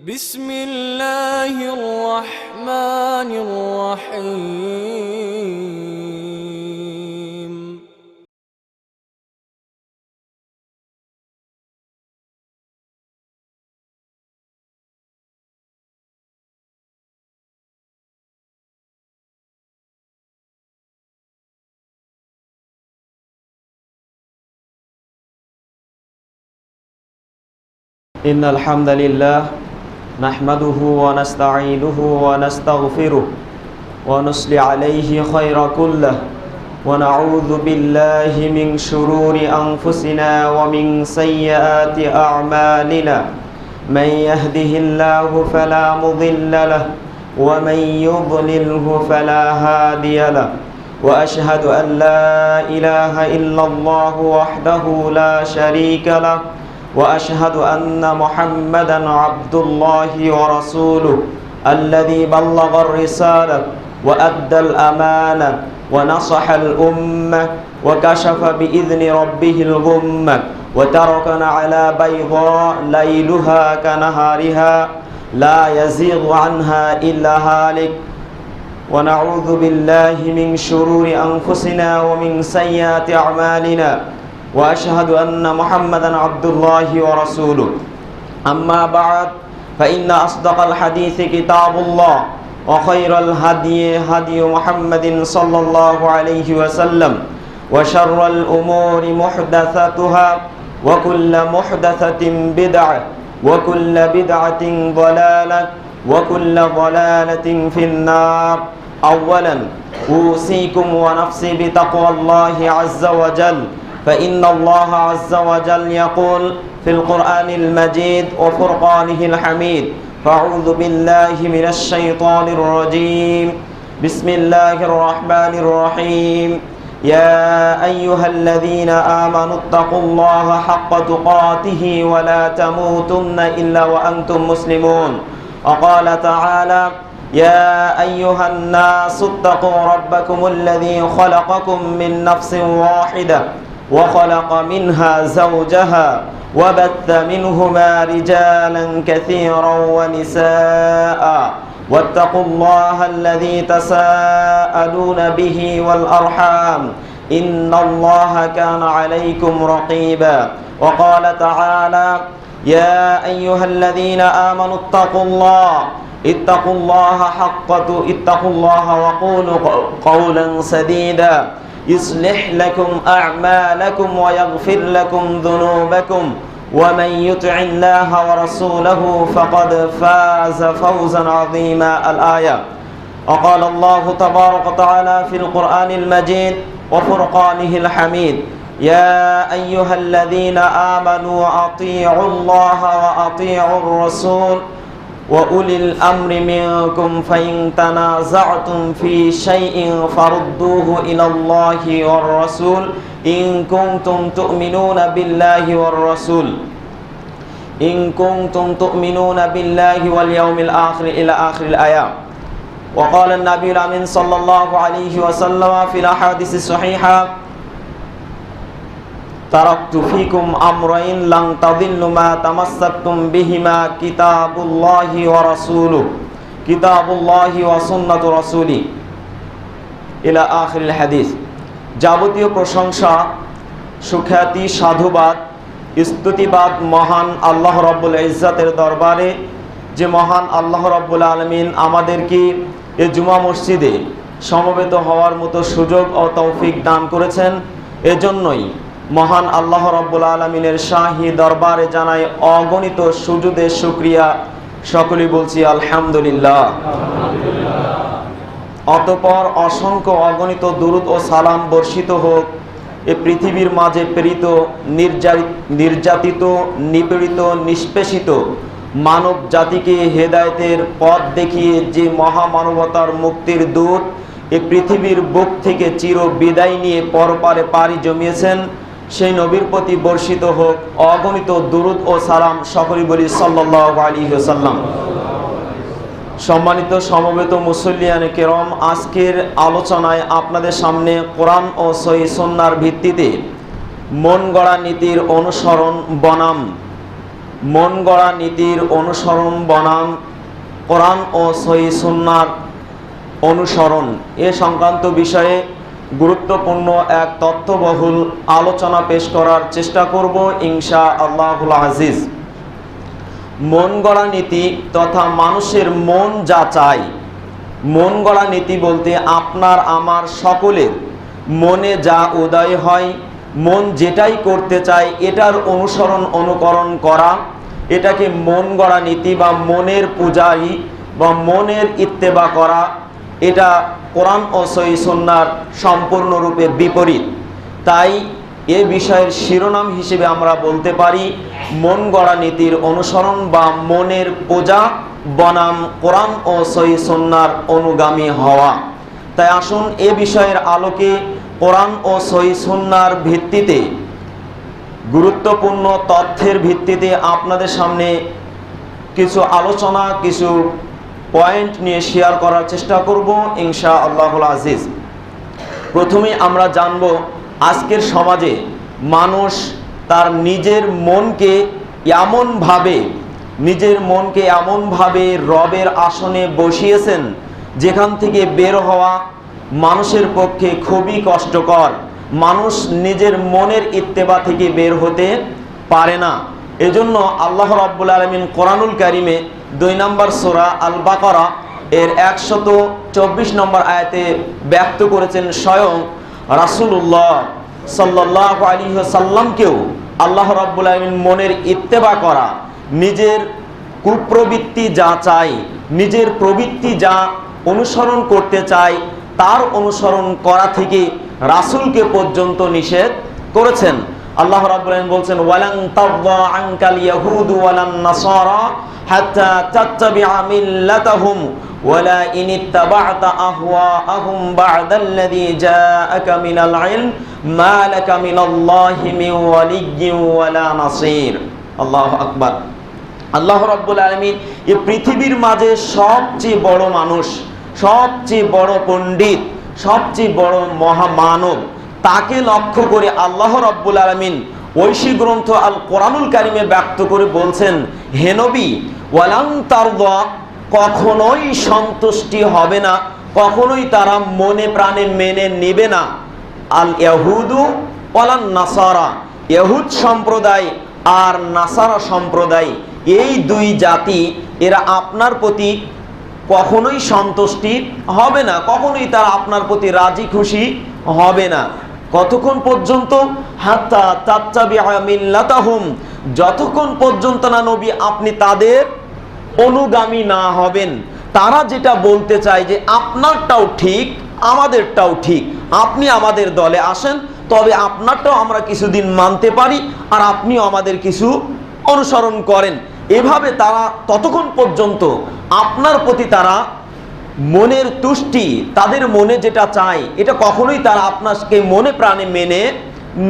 بسم الله الرحمن الرحيم إن الحمد لله نحمده ونستعينه ونستغفره ونصلي عليه خير كله ونعوذ بالله من شرور أنفسنا ومن سيئات أعمالنا من يهده الله فلا مضل له ومن يضلله فلا هادي له وأشهد أن لا إله إلا الله وحده لا شريك له وأشهد أن محمدًا عبد الله ورسوله الذي بلغ الرسالة وأدى الأمانة ونصح الأمة وكشف بإذن ربه الغمة وتركنا على بيضاء ليلها كنهارها لا يزيغ عنها إلا هالك ونعوذ بالله من شرور أنفسنا ومن سيئات أعمالنا وأشهد أن محمدًا عبد الله ورسوله أما بعد فإن أصدق الحديث كتاب الله وخير الهدي هدي محمد صلى الله عليه وسلم وشر الأمور محدثاتها وكل محدثة بدعة وكل بدعة ضلالة وكل ضلالة في النار أولاً أوصيكم ونفسي بتقوى الله عز وجل فإن الله عز وجل يقول في القرآن المجيد وفرقانه الحميد فأعوذ بالله من الشيطان الرجيم بسم الله الرحمن الرحيم يا أيها الذين آمنوا اتقوا الله حق تقاته ولا تموتن إلا وأنتم مسلمون وقال تعالى يا أيها الناس اتقوا ربكم الذي خلقكم من نفس واحدة وخلق منها زوجها وبث منهما رجالا كثيرا ونساء واتقوا الله الذي تساءلون به والأرحام إن الله كان عليكم رقيبا وقال تعالى يا أيها الذين آمنوا اتقوا الله وقولوا قولا سديدا يصلح لكم أعمالكم ويغفر لكم ذنوبكم ومن يطع الله ورسوله فقد فاز فوزا عظيما الآية وقال الله تبارك وتعالى في القرآن المجيد وفرقانه الحميد يا أيها الذين آمنوا أطيعوا الله وأطيعوا الرسول وأولي الأمر منكم فإن تنازعتم في شيء فردوه إلى الله والرسول إن كنتم تؤمنون بالله والرسول إن كنتم تؤمنون بالله واليوم الآخر إلى آخر الآية وقال النبي الأمين صلى الله عليه وسلم في الأحاديث الصحيحة تركت فيكم أمرين لن تضلوا ما تمسكتم بهما كتاب الله ورسوله كتاب الله وسنة رسوله إلى آخر الحديث যাবতীয় প্রশংসা সুখ্যাতি সাধুবাদ স্তুতিবাদ মহান আল্লাহ রাব্বুল ইজ্জতের দরবারে যে মহান আল্লাহ রাব্বুল আলামিন আমাদেরকে এই জুমা মসজিদে সমবেত হওয়ার মতো সুযোগ ও তৌফিক দান করেছেন এজন্যই মহান আল্লাহ রাব্বুল আলামিনের শাহী দরবারে জানাই অগণিত সুজুদে শুকরিয়া সকলেই বলছি আলহামদুলিল্লাহ অতঃপর অসংখ্য অগণিত দুরূদ ও সালাম বর্ষিত হোক এই পৃথিবীর মাঝে প্রেরিত নির্যাতিত নিপীড়িত নিষ্পেষিত মানব জাতিকে হেদায়েতের পথ দেখিয়ে যে মহামানবতার মুক্তির দূত এই পৃথিবীর বুক থেকে চির বিদায় নিয়ে পরপারে পাড়ি জমিয়েছেন সেই নবীর প্রতি বর্ষিত হোক অগণিত দুরূদ ও সালাম সকলেই বলি সাল্লাল্লাহু আলাইহি ওয়াসাল্লাম। সম্মানিত সমবেত মুসল্লিয়ানে কেরাম, আজকের আলোচনায় আপনাদের সামনে কোরআন ও সহিহ সুন্নাহর ভিত্তিতে মন গড়া নীতির অনুসরণ বনাম মন গড়া নীতির অনুসরণ বনাম কোরআন ও সহিহ সুন্নাহর অনুসরণ এ সংক্রান্ত বিষয়ে গুরুত্বপূর্ণ এক তথ্যবহুল আলোচনা পেশ করার চেষ্টা করব ইনশাআল্লাহুল আজিজ। মন গড়া নীতি তথা মানুষের মন যা চায়, মন গড়া নীতি বলতে আপনার আমার সকলের মনে যা উদয় হয়, মন যেটাই করতে চায় এটার অনুসরণ অনুকরণ করা, এটাকে মন গড়া নীতি বা মনের পূজারি বা মনের ইত্তেবা করা, এটা কোরআন ও সহিহ সুন্নাহর সম্পূর্ণরূপে বিপরীত। তাই এ বিষয়ের শিরোনাম হিসেবে আমরা বলতে পারি মন গড়া নীতির অনুসরণ বা মনের পূজা বনাম কোরআন ও সহিহ সুন্নাহর অনুগামী হওয়া। তাই আসুন এ বিষয়ের আলোকে কোরআন ও সহিহ সুন্নাহর ভিত্তিতে গুরুত্বপূর্ণ তথ্যের ভিত্তিতে আপনাদের সামনে কিছু আলোচনা, কিছু পয়েন্ট নিয়ে শেয়ার করার চেষ্টা করব ইনশাআল্লাহুল আজিজ। প্রথমে আমরা জানব আজকের সমাজে মানুষ তার নিজের মনকে এমনভাবে রবের আসনে বসিয়েছেন যেখান থেকে বের হওয়া মানুষের পক্ষে খুবই কষ্টকর। মানুষ নিজের মনের ইত্তেবা থেকে বের হতে পারে না। এজন্য আল্লাহ রাব্বুল আলামিন কোরআনুল কারিমে 2 নম্বর সূরা আল বাকারা এর 124 নম্বর আয়াতে ব্যক্ত করেছেন স্বয়ং রাসূলুল্লাহ সাল্লাল্লাহু আলাইহি ওয়াসাল্লামকেও আল্লাহ রাব্বুল আলামিন মনের ইত্তেবা করা, নিজের কুপ্রবৃত্তি যা চায়, নিজের প্রবৃত্তি যা অনুসরণ করতে চায় তার অনুসরণ করা থেকে রাসূলকে পর্যন্ত নিষেধ করেছেন। আল্লাহ রাব্বুল আলামিন বলছেন ওয়ালান তারদা আনকাল ইয়াহুদু ওয়ালান নাসারা হাত্তা তাত্তাবিআ মিল্লাতাহুম ওয়ালা ইন ইত্তাবা'তা আহওয়াআহুম বা'দাল্লাযী জাআকা মিনাল ইলম মা লাকা মিনাল্লাহি মিন ওয়ালিয়্যিন ওয়ালা নাসীর। আল্লাহু আকবার। আল্লাহ রাব্বুল আলামিন এই পৃথিবীর মাঝে সবচেয়ে বড় মানুষ, সবচেয়ে বড় পণ্ডিত, সবচেয়ে বড় মহামানব, তাকে লক্ষ্য করে আল্লাহ রাব্বুল আলামিন ঐশী গ্রন্থ আল কোরআনুল কারিমে ব্যক্ত করে বলছেন, হে নবী, ওয়ালান তারদা, কখনোই সন্তুষ্টি হবে না, কখনোই তারা মনে প্রাণে মেনে নেবে না, আল ইয়াহুদু ওয়ালান নাসারা, ইহুদ সম্প্রদায় আর নাসারা সম্প্রদায়, এই দুই জাতি এরা আপনার প্রতি কখনোই সন্তুষ্টি হবে না, কখনোই তারা আপনার প্রতি রাজি খুশি হবে না। কতক্ষণ পর্যন্ত? হাত্তা তাত্তাবিআ মিল্লাতাহুম, যতক্ষণ পর্যন্ত না নবী আপনি তাদের অনুগামী না হবেন। তারা যেটা বলতে চায় যে আপনারটাও ঠিক আমাদেরটাও ঠিক, আপনি আমাদের দলে আসেন, তবে আপনারটাও আমরা কিছুদিন মানতে পারি আর আপনিও আমাদের কিছু অনুসরণ করেন। এভাবে তারা ততক্ষণ পর্যন্ত আপনার প্রতি তারা মনের তুষ্টি, তাদের মনে যেটা চায় এটা কখনোই তারা আপনাকে মনে প্রাণে মেনে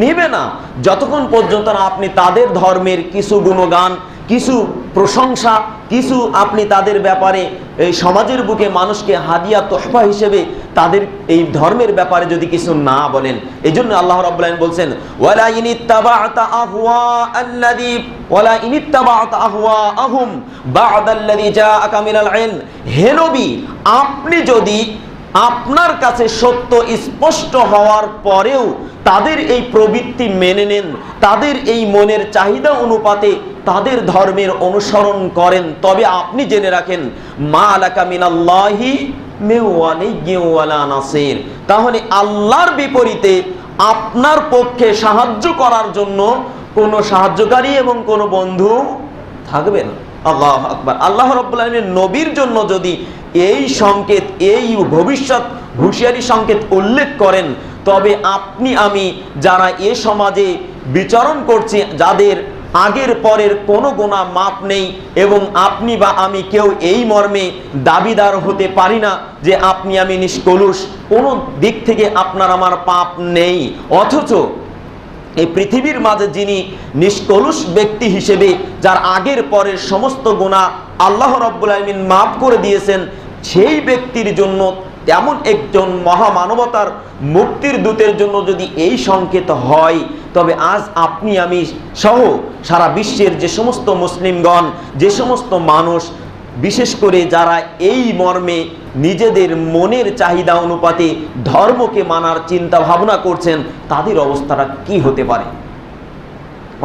নেবে না, যতক্ষণ পর্যন্ত না আপনি তাদের ধর্মের কিছু গুণগান, কিছু প্রশংসা, কিছু আপনি তাদের ব্যাপারে এই সমাজের বুকে মানুষকে হাদিয়া তোহফা হিসেবে তাদের এই ধর্মের ব্যাপারে যদি কিছু না বলেন। এই জন্য আল্লাহ রাব্বুল আলামিন বলছেন ওয়ালা ইনিত্তাবা'তা আহওয়াআহুম বা'দাল্লাযী জাআকা মিনাল ইলম, হে নবী আপনি যদি আপনার কাছে সত্য স্পষ্ট হওয়ার পরেও তাদের এই প্রবৃত্তি মেনে নেন, তাদের এই মনের চাহিদা অনুপাতে তাদের ধর্মের অনুসরণ করেন, তবে আপনি জেনে রাখেন মা লাকা মিনাল্লাহি মিন ওয়ালিয়্যিন ওয়ালা নাসীর, তাহলে আল্লাহর বিপরীতে আপনার পক্ষে সাহায্য করার জন্য কোনো সাহায্যকারী এবং কোনো বন্ধু থাকবে না। আল্লাহু আকবার। আল্লাহ রাব্বুল আলামিন নবীর জন্য যদি এই সংকেত, এই ভবিষ্যৎ হুঁশিয়ারি সংকেত উল্লেখ করেন, তবে আপনি আমি যারা এ সমাজে বিচরণ করছি, যাদের আগের পরের কোনো গুনাহ মাপ নেই, এবং আপনি বা আমি কেউ এই মর্মে দাবিদার হতে পারি না যে আপনি আমি নিষ্কলুষ, কোনো দিক থেকে আপনার আমার পাপ নেই। অথচ এই পৃথিবীর মাঝে যিনি নিষ্কলুষ ব্যক্তি হিসেবে যার আগের পরের সমস্ত গুনাহ আল্লাহ রাব্বুল আলামিন মাফ করে দিয়েছেন, সেই ব্যক্তির জন্য তেমন একজন মহামানবতার মুক্তির দূতের জন্য যদি এই সংকেত হয়, তবে আজ আপনি আমি সহ সারা বিশ্বের যে সমস্ত মুসলিমগণ, যে সমস্ত মানুষ বিশেষ করে যারা এই মর্মে নিজেদের মনের চাহিদা অনুপাতে ধর্মকে মানার চিন্তা ভাবনা করছেন, তাদের অবস্থাটা কি হতে পারে?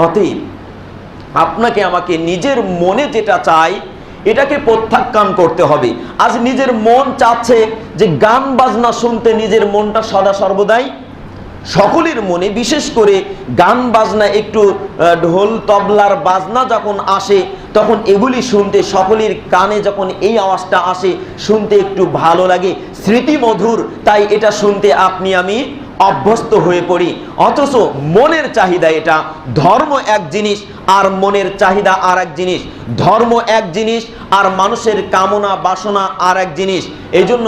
অতএব আপনাকে আমাকে নিজের মনে যেটা চাই এটাকে প্রত্যাখ্যান করতে হবে। আজ নিজের মন চাচ্ছে যে গান বাজনা শুনতে, নিজের মনটা সদা সর্বদাই সকলের মনে, বিশেষ করে গান বাজনা, একটু ঢোল তবলার বাজনা যখন আসে তখন এগুলি শুনতে সকলের কানে যখন এই আওয়াজটা আসে শুনতে একটু ভালো লাগে, স্মৃতিমধুর, তাই এটা শুনতে আপনি আমি অভ্যস্ত হয়ে পড়ি। অথচ মনের চাহিদা এটা। ধর্ম এক জিনিস আর মনের চাহিদা আর এক জিনিস। ধর্ম এক জিনিস আর মানুষের কামনা বাসনা আর এক জিনিস। এই জন্য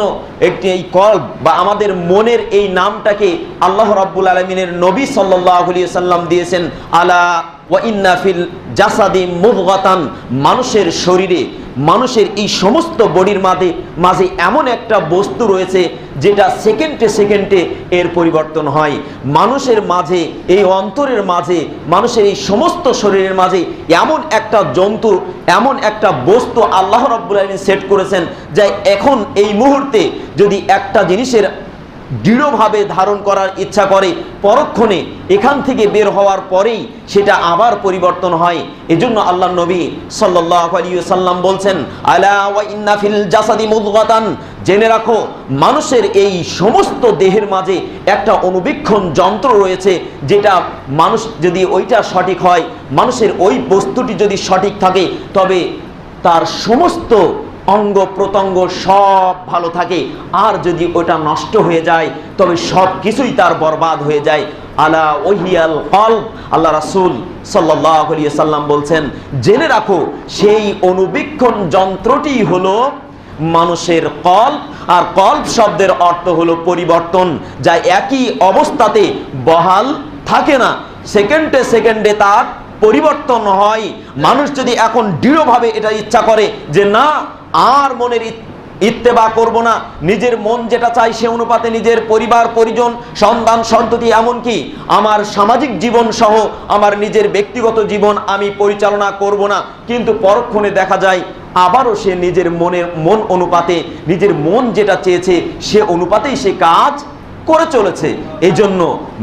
একটি এই কলব বা আমাদের মনের এই নামটাকে আল্লাহ রাব্বুল আলামিনের নবী সাল্লাল্লাহু আলাইহি সাল্লাম দিয়েছেন, আলা ওয়া ইন্না ফিল জাসাদি মুদগাতান, মানুষের শরীরে, মানুষের এই সমস্ত বডির মাঝে এমন একটা বস্তু রয়েছে যেটা সেকেন্ডে সেকেন্ডে এর পরিবর্তন হয়। মানুষের মাঝে, এই অন্তরের মাঝে, মানুষের এই সমস্ত শরীরের মাঝে এমন একটা জন্তু, এমন একটা বস্তু আল্লাহ রাব্বুল আলামিন সেট করেছেন, যে এখন এই মুহূর্তে যদি একটা জিনিসের দৃঢ়ভাবে ধারণ করার ইচ্ছা করে, পরক্ষণে এখান থেকে বের হওয়ার পরেই সেটা আবার পরিবর্তন হয়। এজন্য আল্লাহ নবী সাল্লাল্লাহু আলাইহি ওয়াসাল্লাম বলছেন, আলা ওয়া ইন্না ফিল জাসাদি মুদগাতান, জেনে রাখো মানুষের এই সমস্ত দেহের মাঝে একটা অনুবীক্ষণ যন্ত্র রয়েছে, যেটা মানুষ যদি ওইটা সঠিক হয়, মানুষের ওই বস্তুটি যদি সঠিক থাকে, তবে তার সমস্ত অঙ্গ প্রত্যঙ্গ সব ভালো থাকে। আর যদি ওটা নষ্ট হয়ে যায় তবে সব কিছুই তার বরবাদ হয়ে যায়। আলা ওহিয়াল কলব, আল্লাহ রাসূল সাল্লাল্লাহু আলাইহি সাল্লাম বলছেন, জেনে রাখো সেই অনুবীক্ষণ যন্ত্রটি হলো মানুষের কলব। আর কলব শব্দের অর্থ হলো পরিবর্তন, যা একই অবস্থাতে বহাল থাকে না, সেকেন্ডে সেকেন্ডে তার পরিবর্তন হয়। মানুষ যদি এখন দৃঢ়ভাবে এটা ইচ্ছা করে যে না, আর মনের ইত্তেবা করব না, নিজের মন যেটা চাই সে অনুপাতে নিজের পরিবার পরিজন, সন্তান সন্ততি, এমনকি আমার সামাজিক জীবন সহ আমার নিজের ব্যক্তিগত জীবন আমি পরিচালনা করব না, কিন্তু পরক্ষণে দেখা যায় আবারও সে নিজের মন অনুপাতে, নিজের মন যেটা চেয়েছে সে অনুপাতেই সে কাজ করে চলেছে। এই জন্য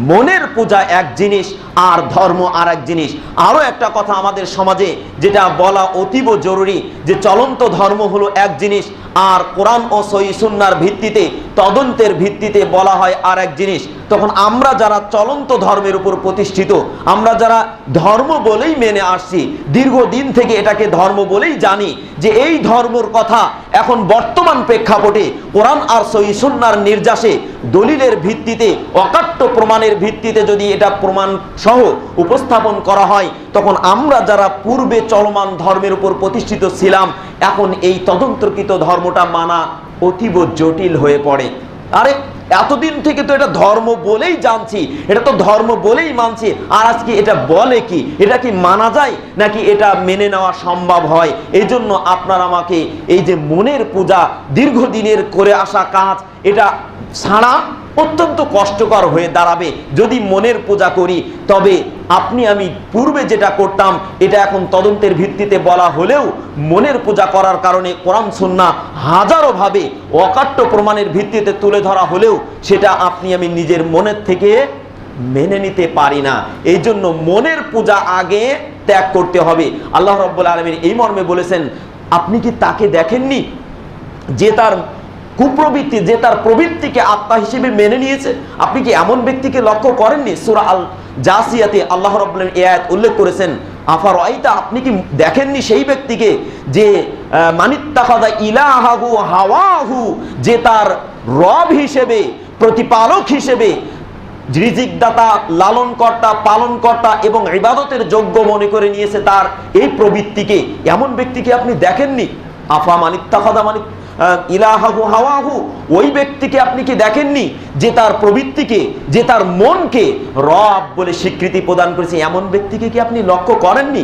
মনের পূজা এক জিনিস আর ধর্ম আর এক জিনিস। আরও একটা কথা আমাদের সমাজে যেটা বলা অতীব জরুরি, যে চলন্ত ধর্ম হলো এক জিনিস আর কোরআন ও সহিহ সুন্নাহর ভিত্তিতে, তদন্তের ভিত্তিতে বলা হয় আর এক জিনিস। তখন আমরা যারা চলন্ত ধর্মের উপর প্রতিষ্ঠিত, আমরা যারা ধর্ম বলেই মেনে আসছি, দীর্ঘদিন থেকে এটাকে ধর্ম বলেই জানি, যে এই ধর্মের কথা এখন বর্তমান প্রেক্ষাপটে কোরআন আর সহিহ সুন্নাহর নির্যাসে, দলিলের ভিত্তিতে, অকাট্য প্রমাণের ভিত্তিতে যদি এটা প্রমাণ সহ উপস্থাপন করা হয়, তখন আমরা যারা পূর্বে চলমান ধর্মের উপর প্রতিষ্ঠিত ছিলাম, এখন এই তদন্তকৃত ধর্মটা মানা অতীব জটিল হয়ে পড়ে। আরে এতদিন থেকে তো এটা ধর্ম বলেই জানছি, এটা তো ধর্ম বলেই মানছি, আর আজকে এটা বলে কি, এটা কি মানা যায় নাকি এটা মেনে নেওয়া সম্ভব হয়? এই জন্য আপনার আমাকে এই যে মনের পূজা, দীর্ঘদিনের করে আসা কাজ, এটা ছাড়া অত্যন্ত কষ্টকর হয়ে দাঁড়াবে। যদি মনের পূজা করি, তবে আপনি আমি পূর্বে যেটা করতাম এটা এখন তদন্তের ভিত্তিতে বলা হলেও, মনের পূজা করার কারণে কোরআন সুন্নাহ হাজারো ভাবে অকাট্য প্রমাণের ভিত্তিতে তুলে ধরা হলেও সেটা আপনি আমি নিজের মনের থেকে মেনে নিতে পারি না। এই জন্য মনের পূজা আগে ত্যাগ করতে হবে। আল্লাহ রাব্বুল আলামিন এই মর্মে বলেছেন, আপনি কি তাকে দেখেননি যে তার কুপ্রবৃত্তি, যে তার প্রবৃত্তিকে আত্মা হিসেবে মেনে নিয়েছে? আপনি কি এমন ব্যক্তিকে লক্ষ্য করেননি? সূরা আল জাসিয়াতে আল্লাহ রাব্বুল আলামিন এই আয়াত উল্লেখ করেছেন, আফারাইতা, আপনি কি দেখেননি সেই ব্যক্তিকে যে মানিত্তাখাযা ইলাহাহু হাওয়াহু, যে তার রব হিসেবে, প্রতিপালক হিসেবে, রিজিকদাতা, লালনকর্তা, পালনকর্তা এবং ইবাদতের যোগ্য মনে করে নিয়েছে তার এই প্রবৃত্তিকে? এমন ব্যক্তিকে আপনি দেখেননি? আফা মানিত্তাখাযা ইলাহাহু হাওয়াহু, ওই ব্যক্তিকে আপনি কি দেখেননি যে তার প্রবৃত্তিকে, যে তার মনকে রব বলে স্বীকৃতি প্রদান করেছে? এমন ব্যক্তিকে কি আপনি লক্ষ্য করেননি?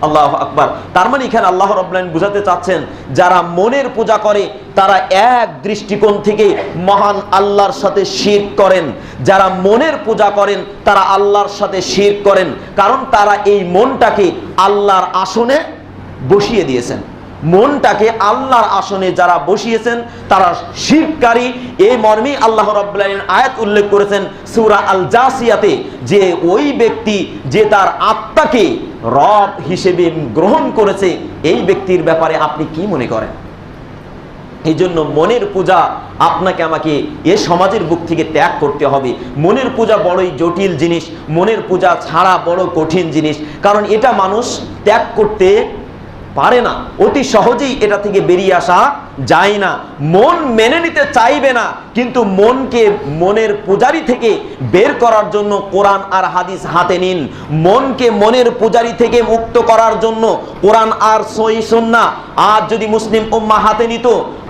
আল্লাহু আকবার। তার মানে এখানে আল্লাহ রাব্বুল আলামিন বুঝাতে চাচ্ছেন, যারা মনের পূজা করে তারা এক দৃষ্টিকোণ থেকে মহান আল্লাহর সাথে শিরক করেন। যারা মনের পূজা করেন তারা আল্লাহর সাথে শিরক করেন, কারণ তারা এই মনটাকে আল্লাহর আসনে বসিয়ে দিয়েছেন। মনটাকে আল্লাহর আসনে যারা বসিয়েছেন তারা শিরককারী। এই মর্মে আল্লাহ রাব্বুল আলামিন আয়াত উল্লেখ করেছেন সূরা আল জাসিয়াতে, যে ওই ব্যক্তি যে তার আত্মাকে রব হিসেবে গ্রহণ করেছে, এই ব্যক্তির ব্যাপারে আপনি কি মনে করেন? এই জন্য মনের পূজা আপনাকে আমাকে এ সমাজের বুক থেকে ত্যাগ করতে হবে। মনের পূজা বড়ই জটিল জিনিস, মনের পূজা ছাড়া বড় কঠিন জিনিস, কারণ এটা মানুষ ত্যাগ করতে পারে না, অতি সহজেই এটা থেকে বেরিয়ে আসা যায় না। মন মেনে নিতে চাইবে না, কিন্তু মনকে মনের পূজারি থেকে বের করার জন্য কোরআন আর হাদিস হাতে নিন। মনকে মনের পূজারি থেকে মুক্ত করার জন্য কোরআন আর সহিহ সুন্নাহ আজ যদি মুসলিম উম্মাহ হাতে নিত,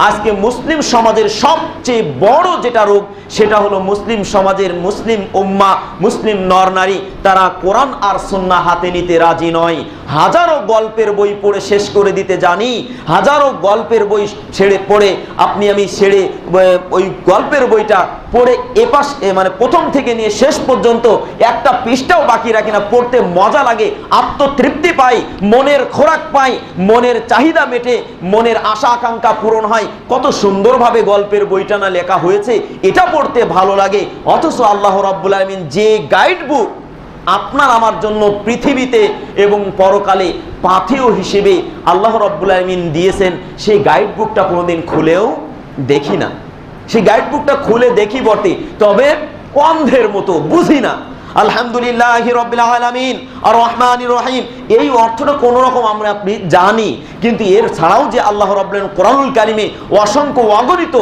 আজকে মুসলিম সমাজের সবচেয়ে বড় যেটা রোগ সেটা হলো মুসলিম সমাজের মুসলিম উম্মাহ, মুসলিম নর নারী তারা কোরআন আর সুন্নাহ হাতে নিতে রাজি নয়। হাজারো গল্পের বই পড়ে শেষ করে দিতে জানি, হাজারো গল্পের বই ছেড়ে পড়ে আপনি আমি ছেড়ে ওই গল্পের বইটা পড়ে এপাশ মানে প্রথম থেকে নিয়ে শেষ পর্যন্ত একটা পৃষ্ঠাও বাকি রাখি না। পড়তে মজা লাগে, আত্মতৃপ্তি পাই, মনের খোরাক পাই, মনের চাহিদা মেটে, মনের আশা আকাঙ্ক্ষা পূরণ হয়। কত সুন্দরভাবে গল্পের বইটা না লেখা হয়েছে, এটা পড়তে ভালো লাগে। অথচ আল্লাহ রাব্বুল আলামিন যে গাইড বুক আপনার আমার জন্য পৃথিবীতে এবং পরকালে পাথেয় হিসেবে আল্লাহ রাব্বুল আলামিন দিয়েছেন, সেই গাইড বুকটা কোনোদিন খুলেও দেখি না। সেই গাইড বুকটা খুলে দেখি বটে, তবে অন্ধের মতো বুঝি না। আলহামদুলিল্লাহি রাব্বিল আলামিন আর রহমানির রহিম, এই অর্থটা কোন রকম আমরা আপনি জানি, কিন্তু এর ছাড়াও যে আল্লাহ রাব্বুল আলামিন কোরআনুল কারিমে অসংখ্য অগণিত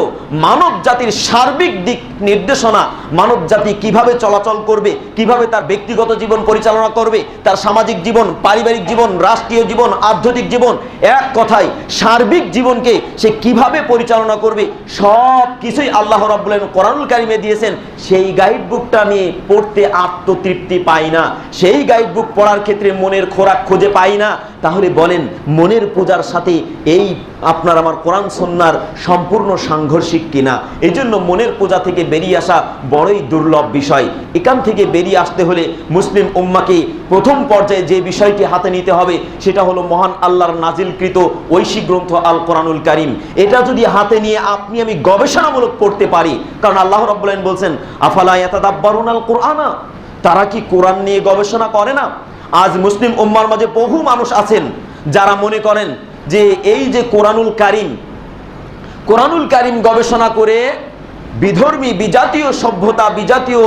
মানব জাতির সার্বিক দিক নির্দেশনা, মানব জাতি কিভাবে চলাচল করবে, কিভাবে তার ব্যক্তিগত জীবন পরিচালনা করবে, তার সামাজিক জীবন, পারিবারিক জীবন, রাষ্ট্রীয় জীবন, আধ্যাত্মিক জীবন, এক কথায় সার্বিক জীবনকে সে কিভাবে পরিচালনা করবে, সব কিছুই আল্লাহ রাব্বুল আলামিন কোরআনুল কারিমে দিয়েছেন। সেই গাইড বুকটা নিয়ে পড়তে আত্মতৃপ্তি পাই না, সেই গাইড বুক পড়ার ক্ষেত্রে মনের খোরাক খুঁজে পাই না। তাহলে বলেন, মনের পূজার সাথে এই আপনার আমার কোরআন সুন্নাহর সম্পূর্ণ সাংঘর্ষিক কিনা? এই জন্য মনের পূজা থেকে বেরিয়ে আসা বড়ই দুর্লভ বিষয়। এখান থেকে বেরিয়ে আসতে হলে মুসলিম উম্মাকে প্রথম পর্যায়ে যে বিষয়টি হাতে নিতে হবে সেটা হলো মহান আল্লাহর নাজিলকৃত ঐশী গ্রন্থ আল কোরআনুল কারিম। এটা যদি হাতে নিয়ে আপনি আমি গবেষণামূলক পড়তে পারি, কারণ আল্লাহ রাব্বুল আলামিন বলছেন আফালা ইয়াতাদাব্বারুনাল কুরআনা, তারা কি কোরআন নিয়ে গবেষণা করে না? আজ মুসলিম উম্মার মাঝে বহু মানুষ আছেন যারা মনে করেন যে এই যে কোরআনুল কারিম গবেষণা করে বিধর্মী, বিজাতীয় সভ্যতা, বিজাতীয়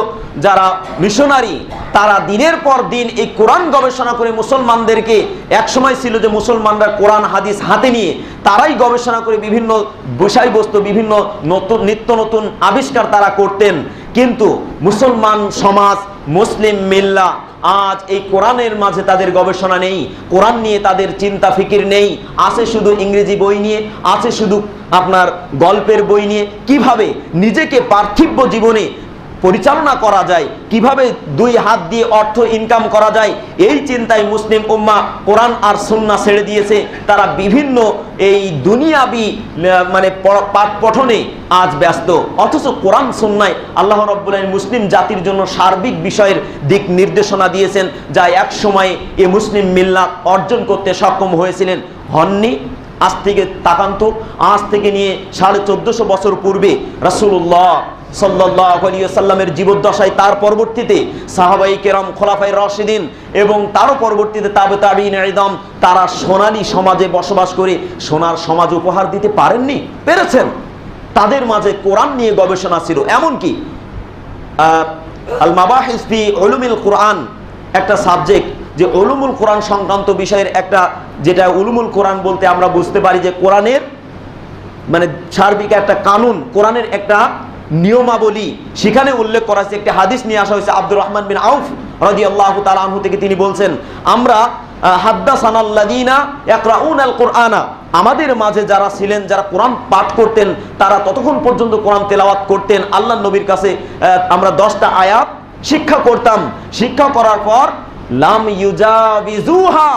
যারা মিশনারি, তারা দিনের পর দিন এই কোরআন গবেষণা করে মুসলমানদেরকে, এক সময় ছিল যে মুসলমানরা কোরআন হাদিস হাতে নিয়ে তারাই গবেষণা করে বিভিন্ন বিষয়বস্তু, বিভিন্ন নতুন নিত্য নতুন আবিষ্কার তারা করতেন, কিন্তু মুসলমান সমাজ, মুসলিম মিল্লা আজ এই কোরআনের মাঝে তাদের গবেষণা নেই, কোরআন নিয়ে তাদের চিন্তা ফিকির নেই, আছে শুধু ইংরেজি বই নিয়ে, আছে শুধু আপনার গল্পের বই নিয়ে। কিভাবে নিজেকে পার্থিব জীবনে পরিচালনা করা যায়, কিভাবে দুই হাত দিয়ে অর্থ ইনকাম করা যায়, এই চিন্তায় মুসলিম উম্মাহ কোরআন আর সুন্নাহ ছেড়ে দিয়েছে। তারা বিভিন্ন এই দুনিয়াবি মানে পাঠ পঠনে আজ ব্যস্ত, অথচ কোরআন সুন্নায় আল্লাহ রাব্বুল আলামিন মুসলিম জাতির জন্য সার্বিক বিষয়ের দিক নির্দেশনা দিয়েছেন, যা এক সময়ে এই মুসলিম মিল্লাত অর্জন করতে সক্ষম হয়েছিলেন, হননি। আজ থেকে তাকান্ত, আজ থেকে নিয়ে 1450 বছর পূর্বে রাসূলুল্লাহ সাল্লাল্লাহু আলাইহি ওয়াসাল্লামের জীবদ্দশায়, তার পরবর্তীতে সাহাবায়ে কেরাম, খোলাফায়ে রাশিদিন এবং তারও পরবর্তীতে তাবে তাবিঈন ইদম, তারা সোনালী সমাজে বসবাস করে সোনার সমাজ উপহার দিতে পারেননি, পেরেছেন। তাদের মাঝে কোরআন নিয়ে গবেষণা ছিল। এমনকি আল মাবাহিস ফি উলুমিল কোরআন একটা সাবজেক্ট, যে উলুমুল কোরআন সংক্রান্ত বিষয়ের একটা, যেটা উলুমুল কোরআন বলতে আমরা বুঝতে পারি যে কোরআনের মানে সার্বিক একটা কানুন, কোরআনের একটা নিয়মাবলী, সেখানে উল্লেখ করা হয়েছে। একটি হাদিস নিয়ে আসা হয়েছে আব্দুর রহমান বিন আউফ রাদিয়াল্লাহু তাআলা আনহু থেকে। তিনি বলছেন, আমরা হাদ্দাসানাল্লাযীনা ইয়াকরাউনাল কুরআনা, আমাদের মাঝে যারা ছিলেন, যারা কোরআন পাঠ করতেন, তারা ততক্ষণ পর্যন্ত কোরআন তেলাওয়াত করতেন, আল্লাহর নবীর কাছে আমরা 10টা আয়াত শিক্ষা করতাম। শিক্ষা করার পর লাম ইউজাবিজুহা,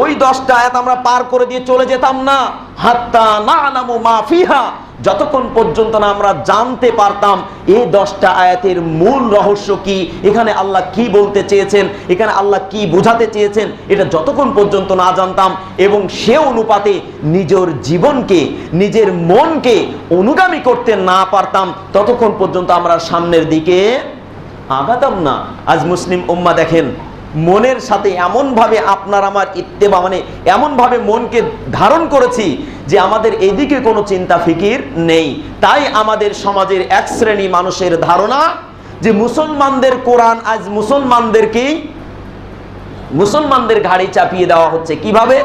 ওই 10টা আয়াত আমরা পার করে দিয়ে চলে যেতাম না, হাত্তা না'লামু মা ফিহা, যতক্ষণ পর্যন্ত না আমরা জানতে পারতাম এই 10টা আয়াতের মূল রহস্য কি, এখানে আল্লাহ কি বলতে চেয়েছেন, এখানে আল্লাহ কি বোঝাতে চেয়েছেন, এটা যতক্ষণ পর্যন্ত না জানতাম এবং সে অনুপাতে নিজের জীবনকে, নিজের মনকে অনুগামী করতে না পারতাম, ততক্ষণ পর্যন্ত আমরা সামনের দিকে আগাতাম না। আজ মুসলিম উম্মাহ দেখেন, মনের সাথে এমনভাবে আপনার আমার ইত্তেবা, মানে এমনভাবে মনকে ধারণ করেছি যে আমাদের এদিকে কোনো চিন্তা ফিকির নেই। তাই আমাদের সমাজের এক শ্রেণী মানুষের ধারণা যে মুসলমানদের কোরআন আজ মুসলমানদের ঘাড়ি চাপিয়ে দেওয়া হচ্ছে। কিভাবে?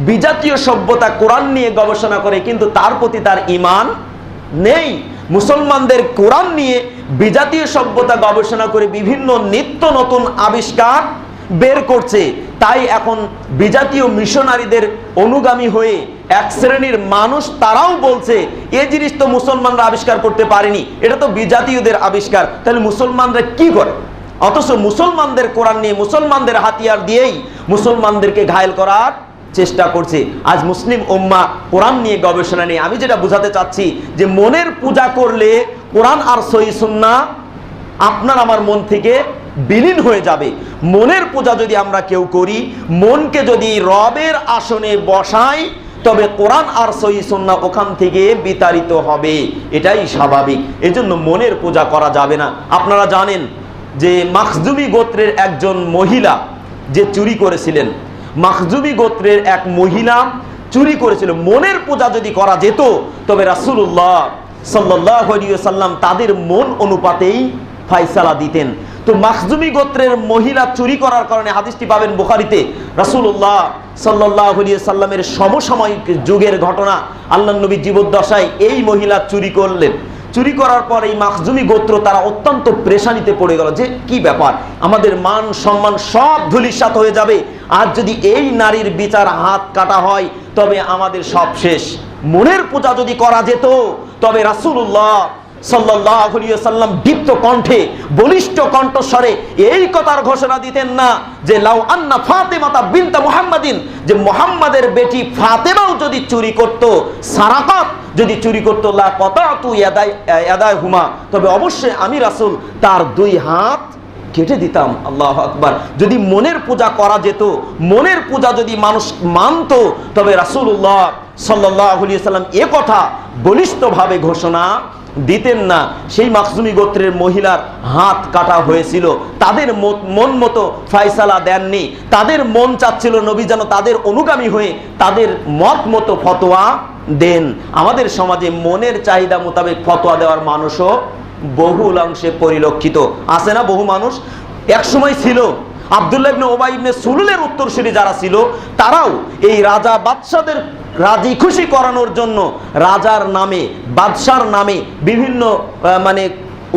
বিজাতীয় সভ্যতা কোরআন নিয়ে গবেষণা করে কিন্তু তার প্রতি তার ঈমান নেই। মুসলমানদের কোরআন নিয়ে বিজাতীয় সভ্যতা গবেষণা করে বিভিন্ন নিত্য নতুন আবিষ্কার বের করছে। তাই এখন বিজাতীয় মিশনারিদের অনুগামী হয়ে এক শ্রেণীর মানুষ তারাও বলছে এই জিনিস তো মুসলমানরা আবিষ্কার করতে পারেনি, এটা তো বিজাতীয়দের আবিষ্কার, তাহলে মুসলমানরা কি করে? অথচ মুসলমানদের কোরআন নিয়ে, মুসলমানদের হাতিয়ার দিয়েই মুসলমানদেরকে ঘায়েল করার চেষ্টা করছে। আজ মুসলিম উম্মাহ কোরআন নিয়ে গবেষণা নিয়ে, আমি যেটা বোঝাতে চাচ্ছি যে মনের পূজা করলে কোরআন আর সহিহ সুন্নাহ আপনার আমার মন থেকে বিলীন হয়ে যাবে। মনের পূজা যদি আমরা কেউ করি, মনকে যদি রবের আসনে বসাই, তবে কোরআন আর সহিহ সুন্নাহ ওখান থেকে বিতাড়িত হবে, এটাই স্বাভাবিক। এজন্য মনের পূজা করা যাবে না। আপনারা জানেন যে মাখজুমি গোত্রের একজন মহিলা যে চুরি করেছিলেন, মাখজুমি গোত্রের এক মহিলা চুরি করেছিল। মনের পূজা যদি করা যেত তবে রাসূলুল্লাহ সাল্লাল্লাহু আলাইহি ওয়াসাল্লাম তাদের মন অনুপাতেই ফায়সালা দিতেন। তো মাখজুমি গোত্রের মহিলা চুরি করার কারণে, হাদিসটি পাবেন বুখারীতে, রাসূলুল্লাহ সাল্লাল্লাহু আলাইহি ওয়াসাল্লামের সমসাময়িক যুগের ঘটনা। আল্লাহর নবী জীবদ্দশায় এই মহিলা চুরি করলেন। চুরি করার পর এই মাখজুমি গোত্র তারা অত্যন্ত পেরেশানিতে পড়ে গেল যে কি ব্যাপার, আমাদের মান সম্মান সব ধূলিসাৎ হয়ে যাবে, আর যদি এই নারীর বিচার হাত কাটা হয় তবে আমাদের সব শেষ। মনের পূজা যদি করা যেত তবে রাসূলুল্লাহ সাল্লাল্লাহু আলাইহি ওয়াসাল্লাম দীপ্ত কণ্ঠে, বলিষ্ঠ কণ্ঠস্বরে এই কথার ঘোষণা দিতেন না যে লাউ আন্না ফাতেমাতা বিনতা মুহাম্মাদিন, যে মুহাম্মাদের বেটি ফাতেমাও যদি চুরি করত, সারাকাত যদি চুরি করত, লা কাতাতু ইয়াদাহুমা, তবে অবশ্যই আমি রাসূল তার 2 হাত কেটে দিতাম। আল্লাহু আকবার। যদি মনের পূজা করা যেত, মনের পূজা যদি মানুষ মানত, তবে রাসূলুল্লাহ সাল্লাল্লাহু আলাইহি ওয়াসাল্লাম এ কথা বলিষ্ঠভাবে ঘোষণা দিতেন না। সেই মাখজুমি গোত্রের মহিলার হাত কাটা হয়েছিল, তাদের মন মতো ফয়সালা দেননি, তাদের মন চাচ্ছিল নবী যেন তাদের অনুগামী হয়ে তাদের মত মতো ফতোয়া দেন। আমাদের সমাজে মনের চাহিদা মোতাবেক ফতোয়া দেওয়ার মানুষও বহুল অংশে পরিলক্ষিত আছে না? বহু মানুষ এক সময় ছিল, আব্দুল্লাহ ইবনে উবাই ইবনে সুলুলের উত্তরসূরি যারা ছিল, তারাও এই রাজা বাদশাদের রাজি খুশি করানোর জন্য রাজার নামে, বাদশার নামে বিভিন্ন মানে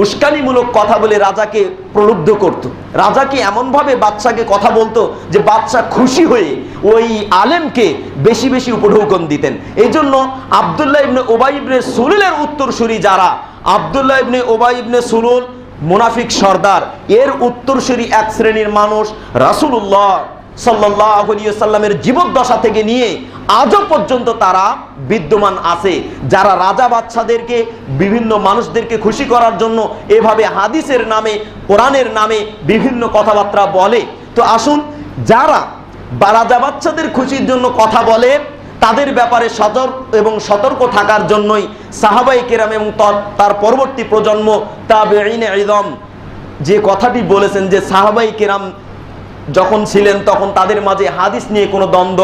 উস্কানিমূলক কথা বলে রাজাকে প্রলুব্ধ করত। রাজাকে এমনভাবে বাদশাকে কথা বলতো যে বাদশা খুশি হয়ে ওই আলেমকে বেশি বেশি উপঢৌকন দিতেন। এই জন্য আব্দুল্লাহ ইবনে উবাই ইবনে সুলুলের উত্তরসূরি যারা, আব্দুল্লাহ ইবনে উবাই ইবনে সুলুল মুনাফিক সর্দার, এর উত্তরসূরি এক শ্রেণীর মানুষ রাসূলুল্লাহ সাল্লাল্লাহু আলাইহি ওয়াসাল্লামের জীবদ্দশা থেকে নিয়ে আজও পর্যন্ত তারা বিদ্যমান আছে, যারা রাজা বাদশাদেরকে, বিভিন্ন মানুষদেরকে খুশি করার জন্য এভাবে হাদিসের নামে, কোরআনের নামে বিভিন্ন কথাবার্তা বলে। তো আসুন, যারা রাজা বাদশাদের খুশির জন্য কথা বলে তাদের ব্যাপারে সতর্ক থাকার জন্যই সাহাবায়ে কেরাম এবং তার পরবর্তী প্রজন্ম তাবেঈনে ইযম যে কথাটি বলেছেন যে সাহাবায়ে কেরাম যখন ছিলেন তখন তাদের মাঝে হাদিস নিয়ে কোনো দ্বন্দ্ব